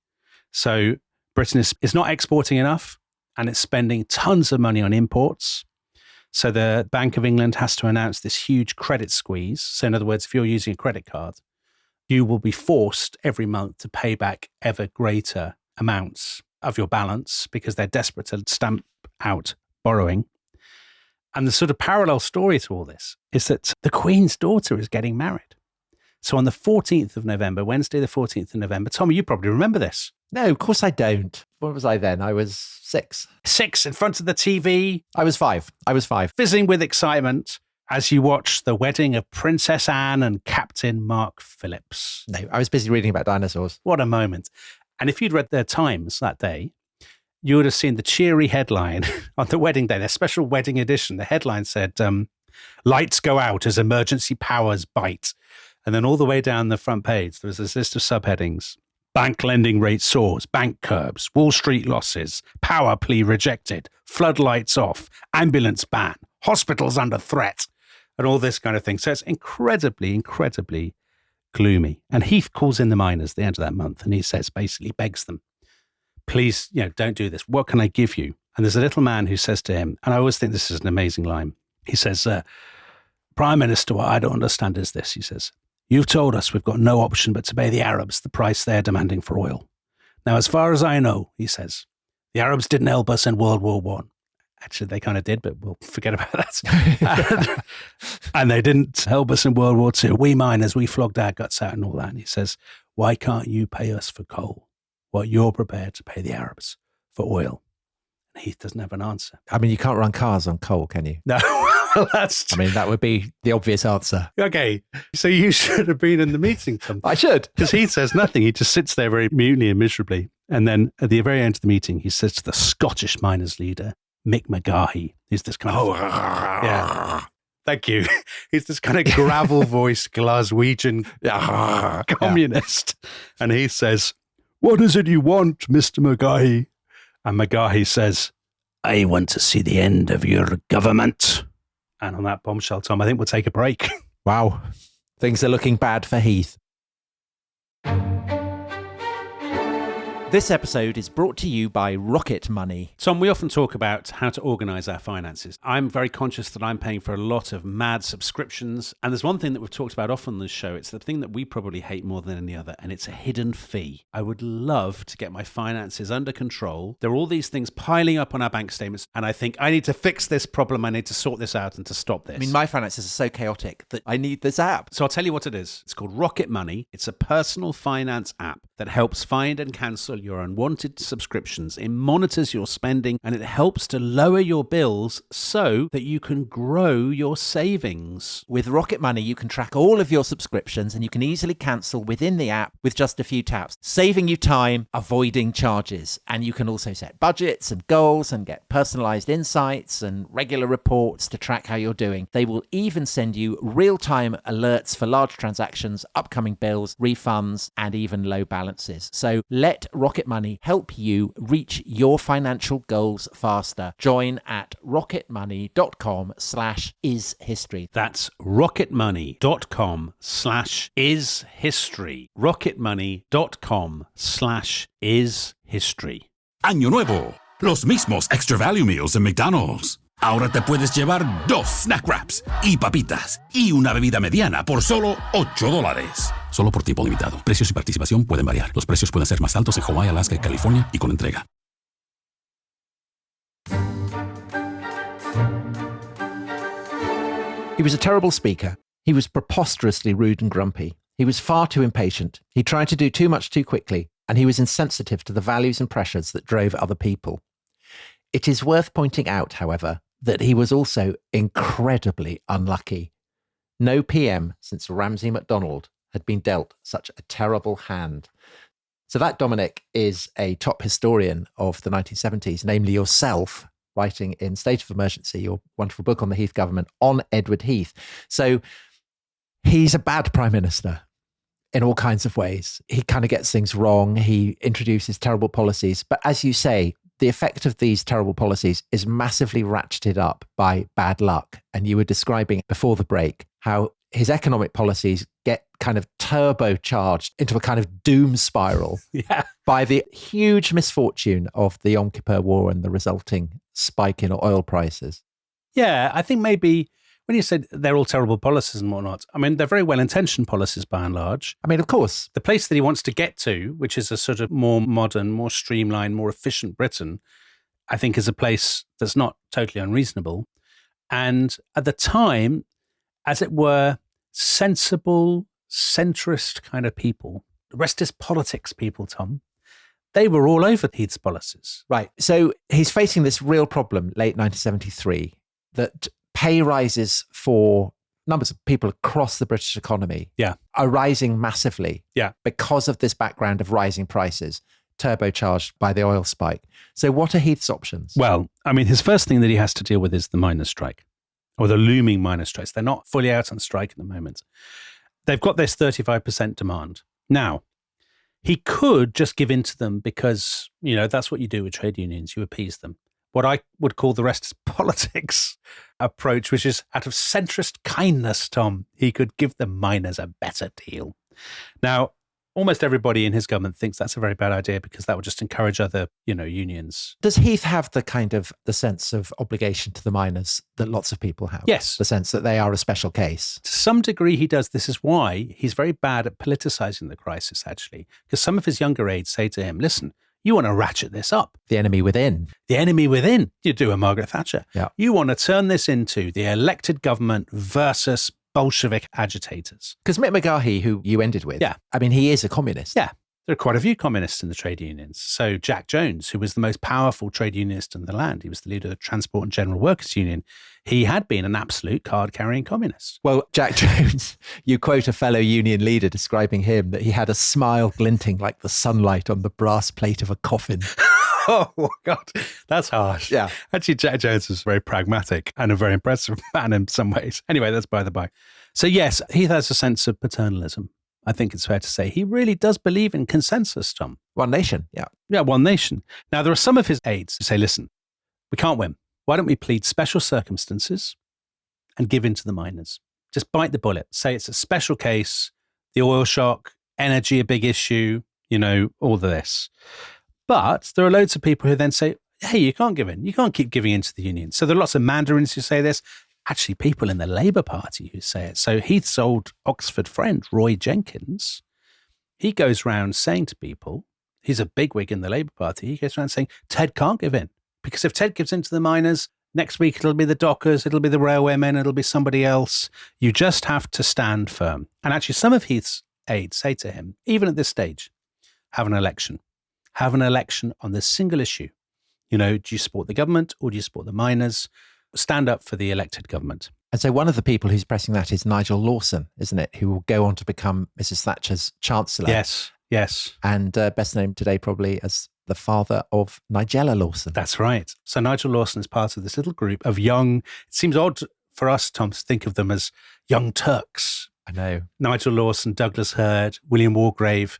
So Britain is not exporting enough and it's spending tons of money on imports. So the Bank of England has to announce this huge credit squeeze. So in other words, if you're using a credit card, you will be forced every month to pay back ever greater amounts of your balance because they're desperate to stamp out borrowing. And the sort of parallel story to all this is that the Queen's daughter is getting married. So on the 14th of November, Wednesday, the 14th of November, Tommy, you probably remember this. No, of course I don't. What was I then? I was 6. 6 in front of the TV. I was 5. Fizzing with excitement as you watch the wedding of Princess Anne and Captain Mark Phillips. No, I was busy reading about dinosaurs. What a moment. And if you'd read their Times that day, you would have seen the cheery headline on the wedding day, their special wedding edition. The headline said, lights go out as emergency powers bite. And then all the way down the front page, there was this list of subheadings. Bank lending rate soars, bank curbs, Wall Street losses, power plea rejected, floodlights off, ambulance ban, hospitals under threat, and all this kind of thing. So it's incredibly, incredibly gloomy. And Heath calls in the miners at the end of that month and he says, basically begs them, please, don't do this. What can I give you? And there's a little man who says to him, and I always think this is an amazing line. He says, Prime Minister, what I don't understand is this, he says. You've told us we've got no option but to pay the Arabs the price they're demanding for oil. Now, as far as I know, he says, the Arabs didn't help us in World War I. Actually, they kind of did, but we'll forget about that. And they didn't help us in World War II. We miners, we flogged our guts out and all that. And he says, why can't you pay us for coal what you're prepared to pay the Arabs for oil? And Heath doesn't have an answer. I mean, you can't run cars on coal, can you? No. That's I mean, that would be the obvious answer. Okay, so you should have been in the meeting, Tom. I should. Because he says nothing. He just sits there very mutely and miserably. And then at the very end of the meeting, he says to the Scottish miners' leader, Mick McGahey, who's this kind of... yeah, thank you. He's this kind of gravel-voiced Glaswegian communist. And he says, what is it you want, Mr. McGahey? And McGahey says, I want to see the end of your government. And on that bombshell, Tom, I think we'll take a break. Wow. Things are looking bad for Heath. This episode is brought to you by Rocket Money. Tom, we often talk about how to organise our finances. I'm very conscious that I'm paying for a lot of mad subscriptions. And there's one thing that we've talked about often on this show. It's the thing that we probably hate more than any other, and it's a hidden fee. I would love to get my finances under control. There are all these things piling up on our bank statements, and I think I need to fix this problem. I need to sort this out and to stop this. I mean, my finances are so chaotic that I need this app. So I'll tell you what it is. It's called Rocket Money. It's a personal finance app that helps find and cancel your unwanted subscriptions. It monitors your spending and it helps to lower your bills so that you can grow your savings. With Rocket Money, you can track all of your subscriptions and you can easily cancel within the app with just a few taps, saving you time, avoiding charges. And you can also set budgets and goals and get personalized insights and regular reports to track how you're doing. They will even send you real-time alerts for large transactions, upcoming bills, refunds, and even low balances. So let Rocket Money help you reach your financial goals faster. Join at rocketmoney.com/ishistory. That's rocketmoney.com/ishistory. rocketmoney.com/ishistory. Año nuevo, los mismos Extra Value Meals en McDonald's. Ahora te puedes llevar 2 snack wraps y papitas y una bebida mediana por solo $8. Solo por tiempo limitado. Precios y participación pueden variar. Los precios pueden ser más altos en Hawái, Alaska y California y con entrega. He was a terrible speaker. He was preposterously rude and grumpy. He was far too impatient. He tried to do too much too quickly, and he was insensitive to the values and pressures that drove other people. It is worth pointing out, however, that he was also incredibly unlucky. No PM since Ramsay MacDonald had been dealt such a terrible hand. So that, Dominic, is a top historian of the 1970s, namely yourself, writing in State of Emergency, your wonderful book on the Heath government, on Edward Heath. So he's a bad prime minister in all kinds of ways. He kind of gets things wrong. He introduces terrible policies. But as you say, the effect of these terrible policies is massively ratcheted up by bad luck. And you were describing before the break how his economic policies get kind of turbocharged into a kind of doom spiral by the huge misfortune of the Yom Kippur War and the resulting spike in oil prices. Yeah, I think maybe when you said they're all terrible policies and whatnot, I mean, they're very well-intentioned policies by and large. I mean, of course. The place that he wants to get to, which is a sort of more modern, more streamlined, more efficient Britain, I think is a place that's not totally unreasonable. And at the time, as it were, sensible, centrist kind of people, the rest is politics people, Tom, they were all over Heath's policies. Right. So he's facing this real problem late 1973 that pay rises for numbers of people across the British economy are rising massively because of this background of rising prices, turbocharged by the oil spike. So what are Heath's options? Well, I mean, his first thing that he has to deal with is the miners' strike, or the looming miners' strikes. They're not fully out on strike at the moment. They've got this 35% demand. Now, he could just give in to them because, you know, that's what you do with trade unions. You appease them. What I would call the rest is politics approach, which is out of centrist kindness, Tom, he could give the miners a better deal. Now, almost everybody in his government thinks that's a very bad idea because that would just encourage other, unions. Does Heath have the sense of obligation to the miners that lots of people have? Yes. The sense that they are a special case? To some degree, he does. This is why he's very bad at politicizing the crisis, actually, because some of his younger aides say to him, listen, you want to ratchet this up. The enemy within. The enemy within. You do a Margaret Thatcher. Yeah. You want to turn this into the elected government versus Bolshevik agitators. Because Mick McGahey, who you ended with, I mean, he is a communist. Yeah. There are quite a few communists in the trade unions. So Jack Jones, who was the most powerful trade unionist in the land, he was the leader of the Transport and General Workers Union. He had been an absolute card-carrying communist. Well, Jack Jones, you quote a fellow union leader describing him that he had a smile glinting like the sunlight on the brass plate of a coffin. Oh, God, that's harsh. Yeah. Actually, Jack Jones was very pragmatic and a very impressive man in some ways. Anyway, that's by the by. So yes, he has a sense of paternalism. I think it's fair to say he really does believe in consensus, Tom. One nation, yeah. Yeah, one nation. Now, there are some of his aides who say, listen, we can't win. Why don't we plead special circumstances and give in to the miners? Just bite the bullet. Say it's a special case, the oil shock, energy, a big issue, all of this. But there are loads of people who then say, hey, you can't give in. You can't keep giving in to the union. So there are lots of mandarins who say this. Actually, people in the Labour Party who say it. So Heath's old Oxford friend, Roy Jenkins, he goes around saying to people, he's a bigwig in the Labour Party, he goes around saying, Ted can't give in. Because if Ted gives in to the miners, next week it'll be the dockers, it'll be the railwaymen, it'll be somebody else. You just have to stand firm. And actually, some of Heath's aides say to him, even at this stage, have an election. Have an election on this single issue. Do you support the government or do you support the miners? Stand up for the elected government. And so one of the people who's pressing that is Nigel Lawson, isn't it? Who will go on to become Mrs. Thatcher's Chancellor. Yes. And best known today probably as the father of Nigella Lawson. That's right. So Nigel Lawson is part of this little group of young, it seems odd for us, Tom, to think of them as young Turks. I know. Nigel Lawson, Douglas Hurd, William Wargrave,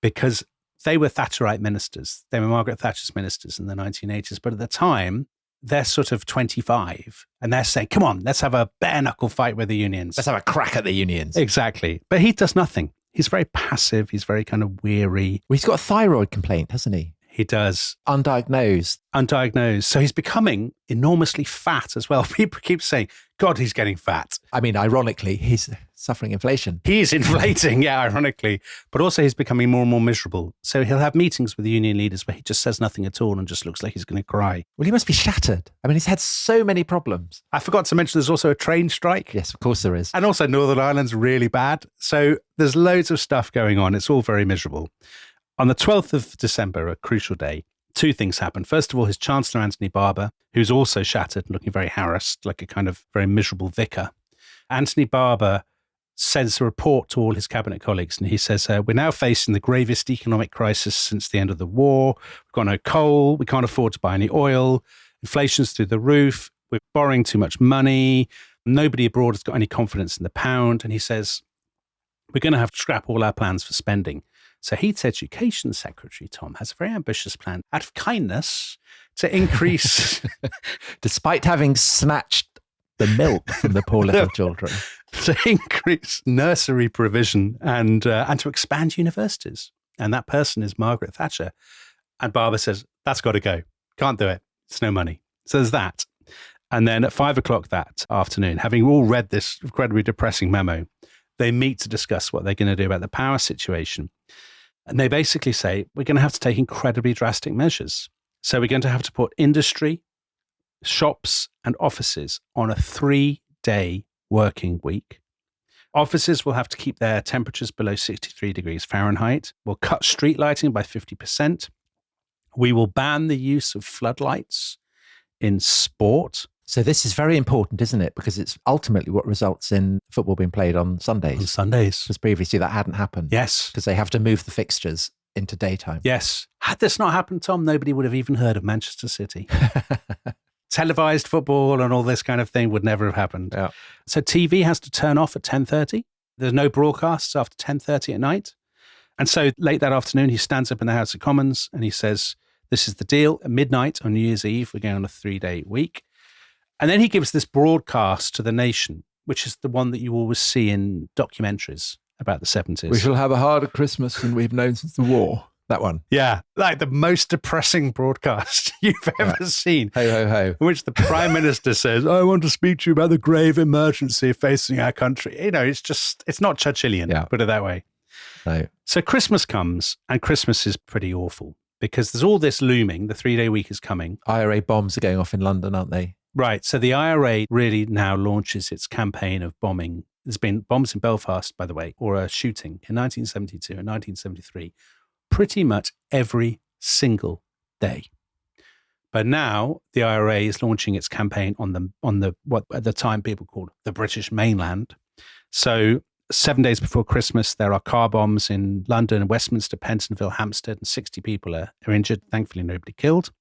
because they were Thatcherite ministers. They were Margaret Thatcher's ministers in the 1980s. But at the time, they're sort of 25 and they're saying, come on, let's have a bare knuckle fight with the unions. Let's have a crack at the unions. Exactly. But he does nothing. He's very passive. He's very kind of weary. Well, he's got a thyroid complaint, hasn't he? He does. Undiagnosed. So he's becoming enormously fat as well. People keep saying, God, he's getting fat. I mean, ironically, he's suffering inflation. He's inflating, yeah, ironically. But also he's becoming more and more miserable. So he'll have meetings with the union leaders where he just says nothing at all and just looks like he's going to cry. Well, he must be shattered. I mean, he's had so many problems. I forgot to mention there's also a train strike. Yes, of course there is. And also Northern Ireland's really bad. So there's loads of stuff going on. It's all very miserable. On the 12th of December, a crucial day, two things happen. First of all, his Chancellor, Anthony Barber, who's also shattered and looking very harassed, like a kind of very miserable vicar. Anthony Barber sends a report to all his cabinet colleagues, and he says, we're now facing the gravest economic crisis since the end of the war. We've got no coal. We can't afford to buy any oil. Inflation's through the roof. We're borrowing too much money. Nobody abroad has got any confidence in the pound. And he says, we're going to have to scrap all our plans for spending. So Heath's Education Secretary, Tom, has a very ambitious plan out of kindness to increase... Despite having snatched the milk from the poor little children. To increase nursery provision and to expand universities. And that person is Margaret Thatcher. And Barber says, that's got to go. Can't do it. It's no money. So there's that. And then at 5 o'clock that afternoon, having all read this incredibly depressing memo, they meet to discuss what they're going to do about the power situation. And they basically say, we're going to have to take incredibly drastic measures. So we're going to have to put industry, shops and offices on a 3-day working week. Offices will have to keep their temperatures below 63 degrees Fahrenheit. We'll cut street lighting by 50%. We will ban the use of floodlights in sport. So this is very important, isn't it? Because it's ultimately what results in football being played on Sundays. On Sundays. Because previously that hadn't happened. Yes. Because they have to move the fixtures into daytime. Yes. Had this not happened, Tom, nobody would have even heard of Manchester City. Televised football and all this kind of thing would never have happened. Yeah. So TV has to turn off at 10:30. There's no broadcasts after 10:30 at night. And so late that afternoon, he stands up in the House of Commons and he says, this is the deal. At midnight on New Year's Eve, we're going on a 3-day week. And then he gives this broadcast to the nation, which is the one that you always see in documentaries about the 70s. We shall have a harder Christmas than we've known since the war. That one. Yeah, like the most depressing broadcast you've ever seen. Ho, ho, ho. In which the Prime Minister says, I want to speak to you about the grave emergency facing our country. You know, it's not Churchillian, put it that way. No. So Christmas comes, and Christmas is pretty awful because there's all this looming. The 3-day week is coming. IRA bombs are going off in London, aren't they? Right. So the IRA really now launches its campaign of bombing. There's been bombs in Belfast, by the way, or a shooting in 1972 and 1973, pretty much every single day. But now the IRA is launching its campaign on the what at the time people called the British mainland. So 7 days before Christmas, there are car bombs in London, Westminster, Pentonville, Hampstead, and 60 people are injured. Thankfully, nobody killed.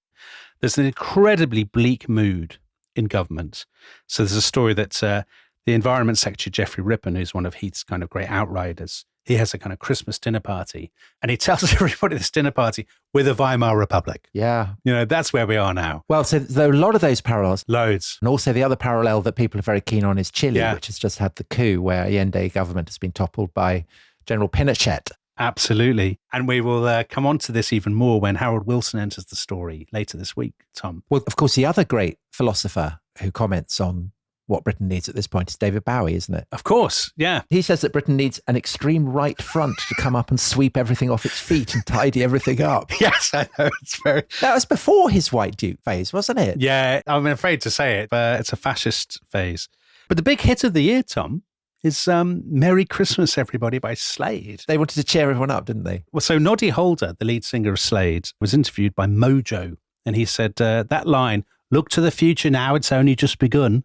There's an incredibly bleak mood in government. So there's a story that The Environment Secretary, Geoffrey Rippon, who's one of Heath's kind of great outriders, he has a kind of Christmas dinner party. And he tells everybody at this dinner party, we're the Weimar Republic. Yeah. That's where we are now. Well, so there are a lot of those parallels. Loads. And also the other parallel that people are very keen on is Chile, Yeah. which has just had the coup where Allende government has been toppled by General Pinochet. Absolutely. And we will come on to this even more when Harold Wilson enters the story later this week, Tom. Well, of course, the other great philosopher who comments on what Britain needs at this point is David Bowie, isn't it? Of course, yeah. He says that Britain needs an extreme right front to come up and sweep everything off its feet and tidy everything up. Yes, I know. It's very... That was before his White Duke phase, wasn't it? Yeah, I'm afraid to say it, but it's a fascist phase. But the big hit of the year, Tom, is Merry Christmas, Everybody by Slade. They wanted to cheer everyone up, didn't they? Well, so Noddy Holder, the lead singer of Slade, was interviewed by Mojo, and he said that line, look to the future now, it's only just begun.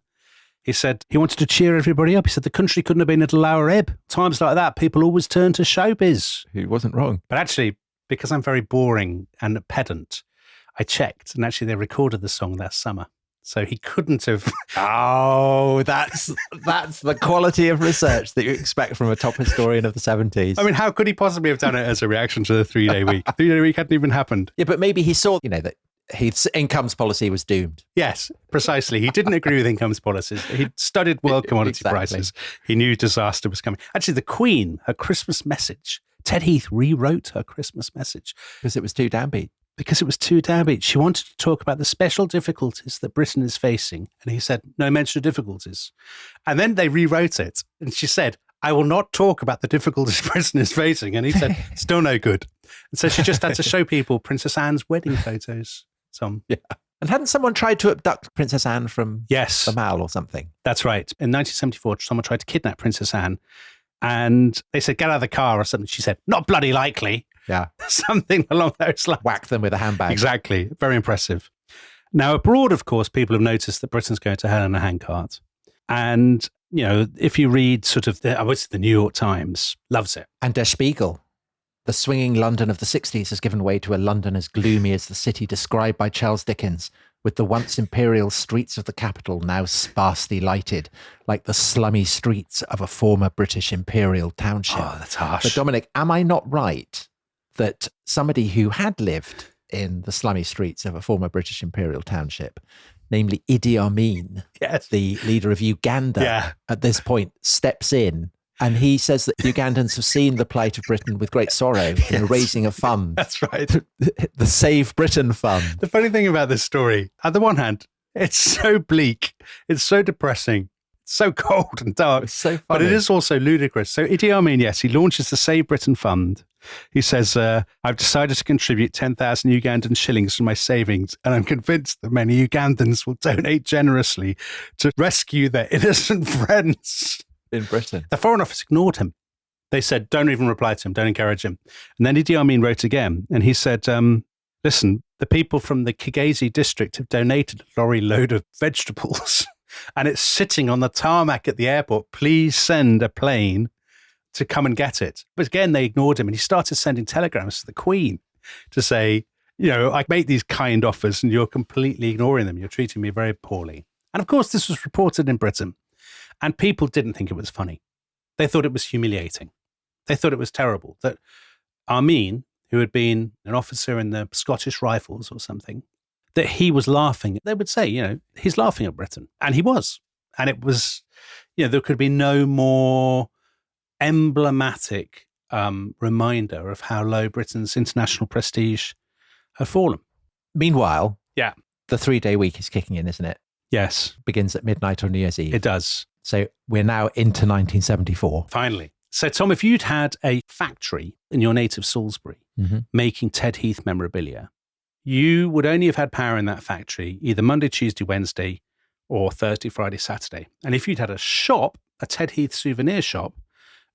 He said he wanted to cheer everybody up. He said the country couldn't have been at a lower ebb. Times like that, people always turn to showbiz. He wasn't wrong. But actually, because I'm very boring and pedant, I checked, and actually they recorded the song that summer. So he couldn't have. Oh, that's the quality of research that you expect from a top historian of the 70s. I mean, how could he possibly have done it as a reaction to the 3-day week? 3-day week hadn't even happened. Yeah, but maybe he saw, that Heath's incomes policy was doomed. Yes, precisely. He didn't agree with incomes policies. He'd studied world commodity prices. He knew disaster was coming. Actually, the Queen, her Christmas message, Ted Heath rewrote her Christmas message. Because it was too downbeat. Because it was too downbeat. She wanted to talk about the special difficulties that Britain is facing. And he said, no mention of difficulties. And then they rewrote it. And she said, I will not talk about the difficulties Britain is facing. And he said, still no good. And so she just had to show people Princess Anne's wedding photos. Yeah. And hadn't someone tried to abduct Princess Anne from the Mall or something? That's right. In 1974, someone tried to kidnap Princess Anne. And they said, get out of the car or something. She said, not bloody likely. Yeah. Something along those lines. Whack them with a handbag. Exactly. Very impressive. Now, abroad, of course, people have noticed that Britain's going to hell in a handcart. And, if you read sort of, I would say the New York Times loves it. And Der Spiegel. The swinging London of the 60s has given way to a London as gloomy as the city described by Charles Dickens, with the once imperial streets of the capital now sparsely lighted, like the slummy streets of a former British imperial township. Oh, that's harsh. But Dominic, am I not right that somebody who had lived in the slummy streets of a former British imperial township, namely Idi Amin, the leader of Uganda, at this point steps in? And he says that Ugandans have seen the plight of Britain with great sorrow in raising a fund. That's right. The Save Britain Fund. The funny thing about this story, on the one hand, it's so bleak. It's so depressing. It's so cold and dark. It's so funny. But it is also ludicrous. So Idi Amin, yes, he launches the Save Britain Fund. He says, I've decided to contribute 10,000 Ugandan shillings from my savings, and I'm convinced that many Ugandans will donate generously to rescue their innocent friends. In Britain. The Foreign Office ignored him. They said, don't even reply to him, don't encourage him. And then Idi Amin wrote again, and he said, listen, the people from the Kigezi district have donated a lorry load of vegetables, and it's sitting on the tarmac at the airport. Please send a plane to come and get it. But again, they ignored him, and he started sending telegrams to the Queen to say, I make these kind offers, and you're completely ignoring them. You're treating me very poorly. And of course, this was reported in Britain. And people didn't think it was funny. They thought it was humiliating. They thought it was terrible that Amin, who had been an officer in the Scottish Rifles or something, that he was laughing. They would say, he's laughing at Britain. And he was. And it was, there could be no more emblematic reminder of how low Britain's international prestige had fallen. Meanwhile, the 3-day week is kicking in, isn't it? Yes. Begins at midnight on New Year's Eve. It does. So we're now into 1974. Finally. So, Tom, if you'd had a factory in your native Salisbury making Ted Heath memorabilia, you would only have had power in that factory either Monday, Tuesday, Wednesday, or Thursday, Friday, Saturday. And if you'd had a shop, a Ted Heath souvenir shop,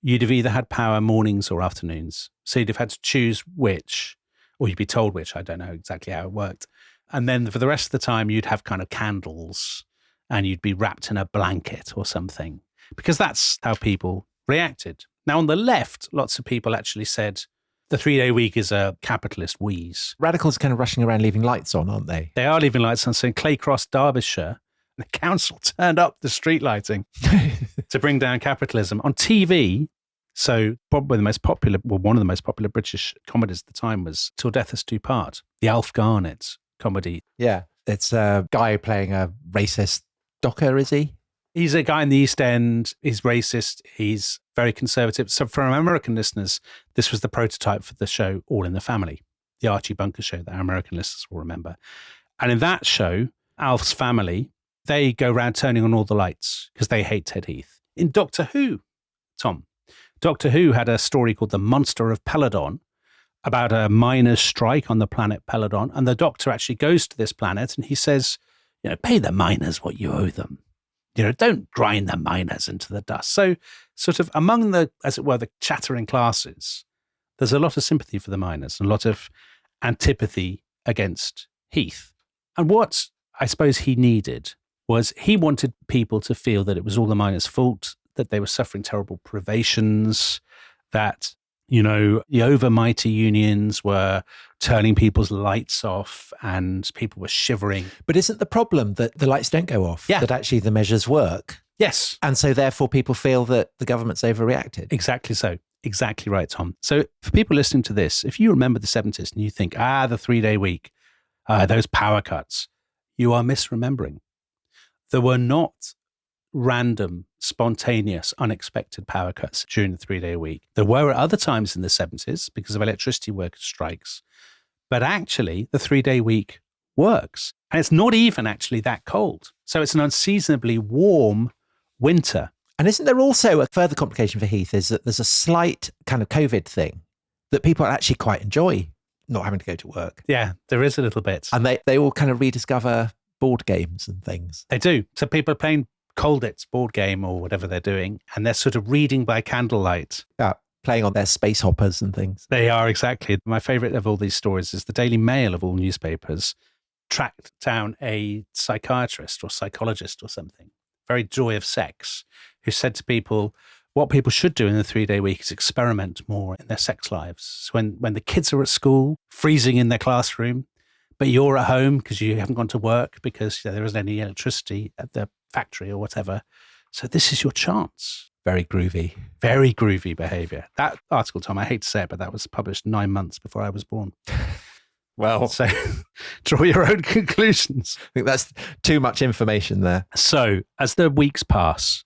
you'd have either had power mornings or afternoons. So you'd have had to choose which, or you'd be told which. I don't know exactly how it worked. And then for the rest of the time, you'd have kind of candles and you'd be wrapped in a blanket or something, because that's how people reacted. Now, on the left, lots of people actually said the 3-day week is a capitalist wheeze. Radicals kind of rushing around leaving lights on, aren't they? They are leaving lights on. So in Claycross, Derbyshire, The council turned up the street lighting to bring down capitalism. On TV, so probably one of the most popular British comedies at the time was Till Death Us Do Part, the Alf Garnett comedy. Yeah. It's a guy playing a racist docker, is he? He's a guy in the East End. He's racist. He's very conservative. So for our American listeners, this was the prototype for the show All in the Family, the Archie Bunker show that our American listeners will remember. And in that show, Alf's family, they go around turning on all the lights because they hate Ted Heath. In Doctor Who, Tom, Doctor Who had a story called The Monster of Peladon about a miners' strike on the planet Peladon. And the Doctor actually goes to this planet and he says, pay the miners what you owe them. Don't grind the miners into the dust. So sort of among the, as it were, the chattering classes, there's a lot of sympathy for the miners and a lot of antipathy against Heath. And what I suppose he needed was he wanted people to feel that it was all the miners' fault, that they were suffering terrible privations, that, the overmighty unions were turning people's lights off and people were shivering. But isn't the problem that the lights don't go off? Yeah. That actually the measures work? Yes. And so therefore people feel that the government's overreacted? Exactly so. Exactly right, Tom. So for people listening to this, if you remember the 70s and you think, the 3-day week, those power cuts, you are misremembering. There were not random, spontaneous, unexpected power cuts during the 3-day week. There were at other times in the 70s because of electricity workers' strikes. But actually, the 3-day week works. And it's not even actually that cold. So it's an unseasonably warm winter. And isn't there also a further complication for Heath is that there's a slight kind of COVID thing that people actually quite enjoy not having to go to work. Yeah, there is a little bit. And they all kind of rediscover board games and things. They do. So people are playing Colditz board game or whatever they're doing, and they're sort of reading by candlelight. Yeah, playing on their space hoppers and things. They are, exactly. My favourite of all these stories is the Daily Mail of all newspapers tracked down a psychiatrist or psychologist or something, very joy of sex, who said to people, what people should do in the 3-day week is experiment more in their sex lives. So when the kids are at school, freezing in their classroom, but you're at home because you haven't gone to work because there isn't any electricity at the factory or whatever. So this is your chance. Very groovy. Very groovy behavior. That article, Tom, I hate to say it, but that was published 9 months before I was born. Well, so draw your own conclusions. I think that's too much information there. So as the weeks pass,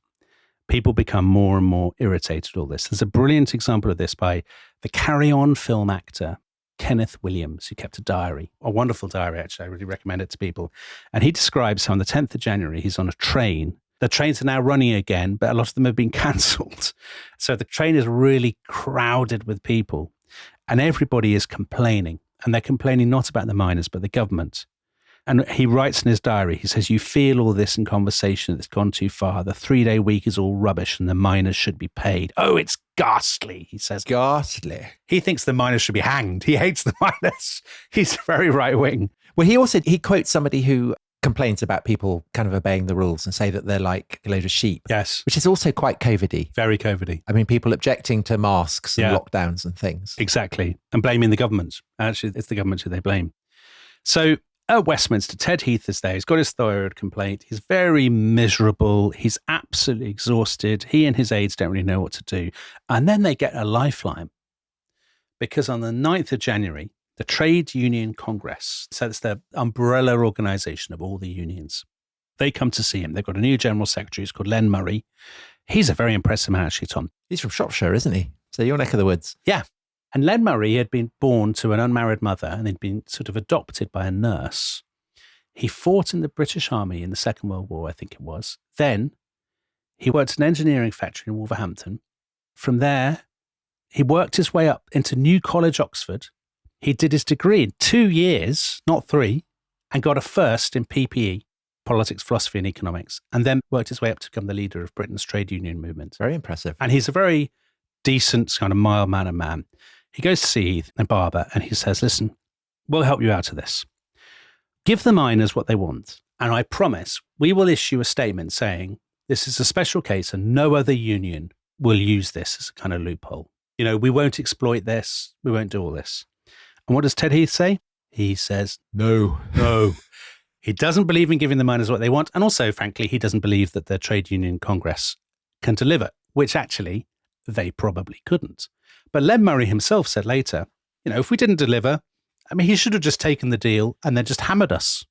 people become more and more irritated with all this. There's a brilliant example of this by the Carry On film actor, Kenneth Williams, who kept a diary, a wonderful diary, actually. I really recommend it to people. And he describes how on the 10th of January, he's on a train. The trains are now running again, but a lot of them have been cancelled. So the train is really crowded with people and everybody is complaining. And they're complaining not about the miners, but the government. And he writes in his diary, he says, you feel all this in conversation that's gone too far. The 3-day week is all rubbish and the miners should be paid. Oh, it's ghastly, he says. Ghastly. He thinks the miners should be hanged. He hates the miners. He's very right wing. Well, he quotes somebody who complains about people kind of obeying the rules and say that they're like a load of sheep. Yes. Which is also quite COVID-y. Very COVID-y. I mean, people objecting to masks and lockdowns and things. Exactly. And blaming the government. Actually, it's the government who they blame. So at Westminster, Ted Heath is there. He's got his thyroid complaint. He's very miserable. He's absolutely exhausted. He and his aides don't really know what to do. And then they get a lifeline because on the 9th of January, the Trade Union Congress, so it's the umbrella organization of all the unions, they come to see him. They've got a new general secretary who's called Len Murray. He's a very impressive man, actually, Tom. He's from Shropshire, isn't he? So your neck of the woods. Yeah. And Len Murray had been born to an unmarried mother and he'd been sort of adopted by a nurse. He fought in the British Army in the Second World War, I think it was. Then he worked in an engineering factory in Wolverhampton. From there, he worked his way up into New College, Oxford. He did his degree in 2 years, not 3, and got a first in PPE, politics, philosophy and economics, and then worked his way up to become the leader of Britain's trade union movement. Very impressive. And he's a very decent, kind of mild-mannered man. He goes to see Heath and Barber and he says, listen, we'll help you out of this. Give the miners what they want. And I promise we will issue a statement saying this is a special case and no other union will use this as a kind of loophole. We won't exploit this. We won't do all this. And what does Ted Heath say? He says, no. He doesn't believe in giving the miners what they want. And also, frankly, he doesn't believe that the trade union Congress can deliver, which actually they probably couldn't. But Len Murray himself said later, if we didn't deliver, he should have just taken the deal and then just hammered us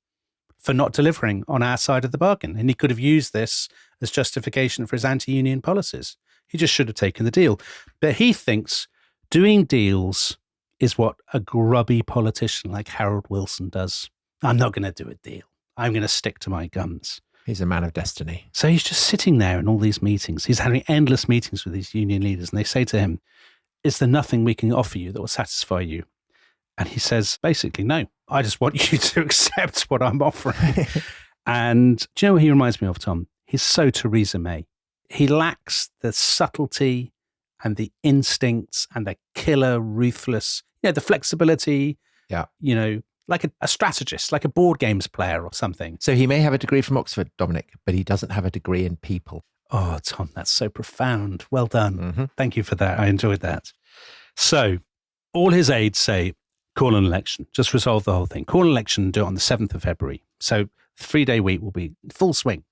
for not delivering on our side of the bargain. And he could have used this as justification for his anti-union policies. He just should have taken the deal. But he thinks doing deals is what a grubby politician like Harold Wilson does. I'm not going to do a deal. I'm going to stick to my guns. He's a man of destiny. So he's just sitting there in all these meetings. He's having endless meetings with these union leaders. And they say to him, is there nothing we can offer you that will satisfy you? And he says, basically, no. I just want you to accept what I'm offering. And do you know what he reminds me of, Tom? He's so Theresa May. He lacks the subtlety and the instincts and the killer, ruthless, the flexibility. Yeah. Like a strategist, like a board games player or something. So he may have a degree from Oxford, Dominic, but he doesn't have a degree in people. Oh, Tom, that's so profound. Well done. Mm-hmm. Thank you for that. I enjoyed that. So all his aides say, call an election, just resolve the whole thing. Call an election and do it on the 7th of February. So 3-day week will be full swing.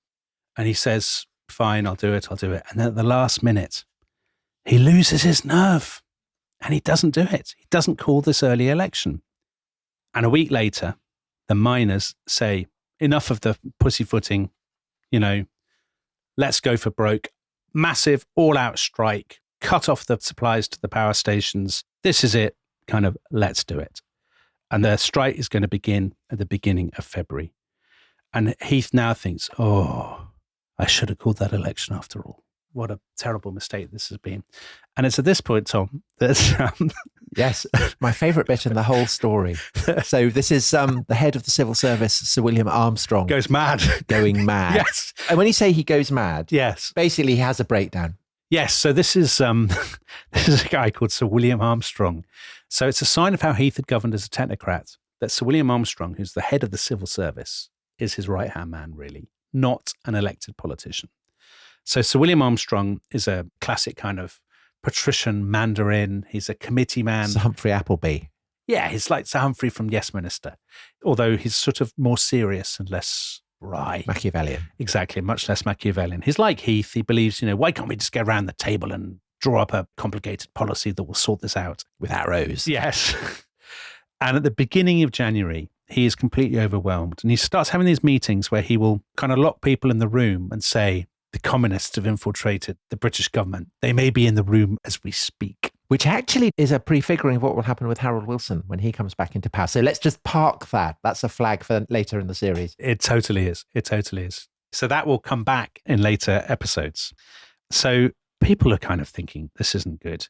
And he says, fine, I'll do it. And then at the last minute, he loses his nerve and he doesn't do it. He doesn't call this early election. And a week later, the miners say, enough of the pussyfooting, let's go for broke. Massive all-out strike, cut off the supplies to the power stations. This is it, let's do it. And the strike is going to begin at the beginning of February. And Heath now thinks, I should have called that election after all. What a terrible mistake this has been. And it's at this point, Tom, that... Yes, my favourite bit in the whole story. So this is the head of the civil service, Sir William Armstrong. Goes mad. Going mad. Yes. And when you say he goes mad, yes, basically he has a breakdown. Yes, so this is a guy called Sir William Armstrong. So it's a sign of how Heath had governed as a technocrat, that Sir William Armstrong, who's the head of the civil service, is his right-hand man, really, not an elected politician. So Sir William Armstrong is a classic kind of patrician mandarin. He's a committee man. Sir Humphrey Appleby. Yeah, he's like Sir Humphrey from Yes Minister, although he's sort of more serious and less wry. Machiavellian. Exactly, much less Machiavellian. He's like Heath. He believes, why can't we just get around the table and draw up a complicated policy that will sort this out? With arrows. Yes. And at the beginning of January, he is completely overwhelmed. And he starts having these meetings where he will kind of lock people in the room and say, the communists have infiltrated the British government. They may be in the room as we speak. Which actually is a prefiguring of what will happen with Harold Wilson when he comes back into power. So let's just park that. That's a flag for later in the series. It totally is. It totally is. So that will come back in later episodes. So people are kind of thinking, this isn't good.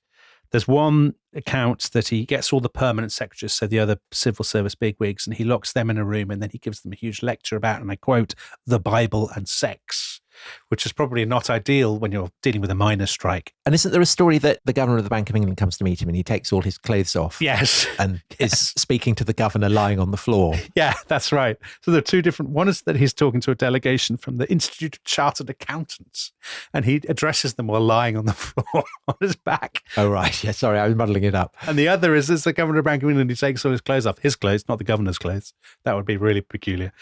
There's one account that he gets all the permanent secretaries, so the other civil service bigwigs, and he locks them in a room and then he gives them a huge lecture about, and I quote, the Bible and sex, which is probably not ideal when you're dealing with a miners' strike. And isn't there a story that the governor of the Bank of England comes to meet him and he takes all his clothes off? Yes. And is speaking to the governor lying on the floor. Yeah, that's right. So there are two different, one is that he's talking to a delegation from the Institute of Chartered Accountants and he addresses them while lying on the floor on his back. Oh, right. Yeah, sorry, I was muddling it up. And the other is the governor of the Bank of England, he takes all his clothes off. His clothes, not the governor's clothes. That would be really peculiar.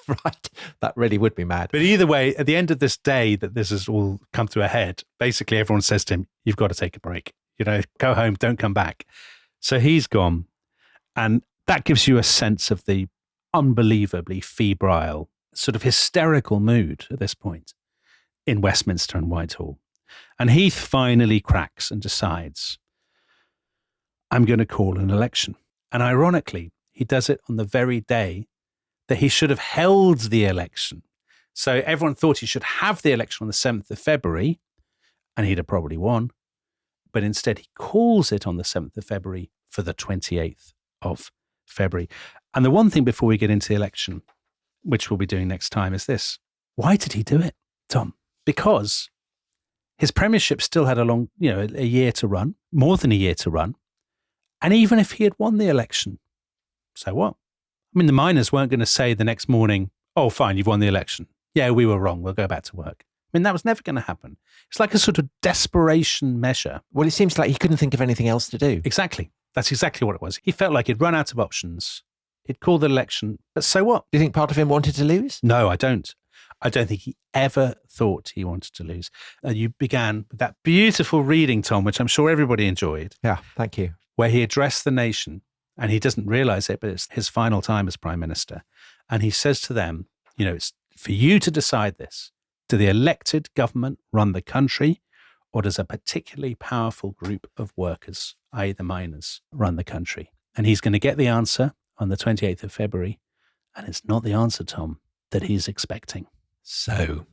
Right. That really would be mad. But either way, at the end of this day that this has all come to a head, basically everyone says to him, you've got to take a break. Go home, don't come back. So he's gone. And that gives you a sense of the unbelievably febrile, sort of hysterical mood at this point in Westminster and Whitehall. And Heath finally cracks and decides, I'm going to call an election. And ironically, he does it on the very day that he should have held the election. So everyone thought he should have the election on the 7th of February, and he'd have probably won. But instead, he calls it on the 7th of February for the 28th of February. And the one thing before we get into the election, which we'll be doing next time, is this. Why did he do it, Tom? Because his premiership still had a year to run, more than a year to run. And even if he had won the election, so what? I mean, the miners weren't going to say the next morning, oh, fine, you've won the election. Yeah, we were wrong. We'll go back to work. I mean, that was never going to happen. It's like a sort of desperation measure. Well, it seems like he couldn't think of anything else to do. Exactly. That's exactly what it was. He felt like he'd run out of options He'd called the election, but so what? Do you think part of him wanted to lose? No, I don't. I don't think he ever thought he wanted to lose. You began with that beautiful reading, Tom, which I'm sure everybody enjoyed. Yeah, thank you. Where he addressed the nation, and he doesn't realize it, but it's his final time as Prime Minister. And he says to them, it's for you to decide this. Do the elected government run the country, or does a particularly powerful group of workers, i.e. the miners, run the country? And he's going to get the answer on the 28th of February. And it's not the answer, Tom, that he's expecting. So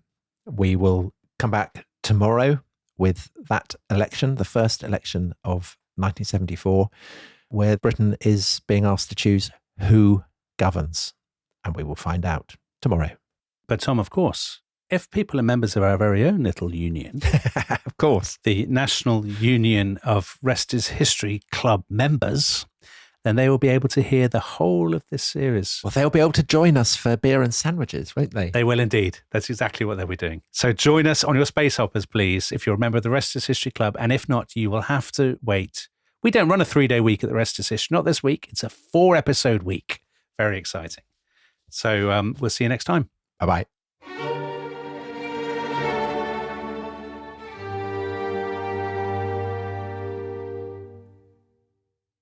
we will come back tomorrow with that election, the first election of 1974, where Britain is being asked to choose who governs. And we will find out tomorrow. But Tom, of course, if people are members of our very own little union, of course, the National Union of Rest is History Club members, then they will be able to hear the whole of this series. Well, they'll be able to join us for beer and sandwiches, won't they? They will indeed. That's exactly what they'll be doing. So join us on your space hoppers, please, if you're a member of the Rest is History Club. And if not, you will have to wait. We don't run a 3-day week at the Rest is History. Not this week. It's a 4-episode week. Very exciting. So we'll see you next time. Bye-bye.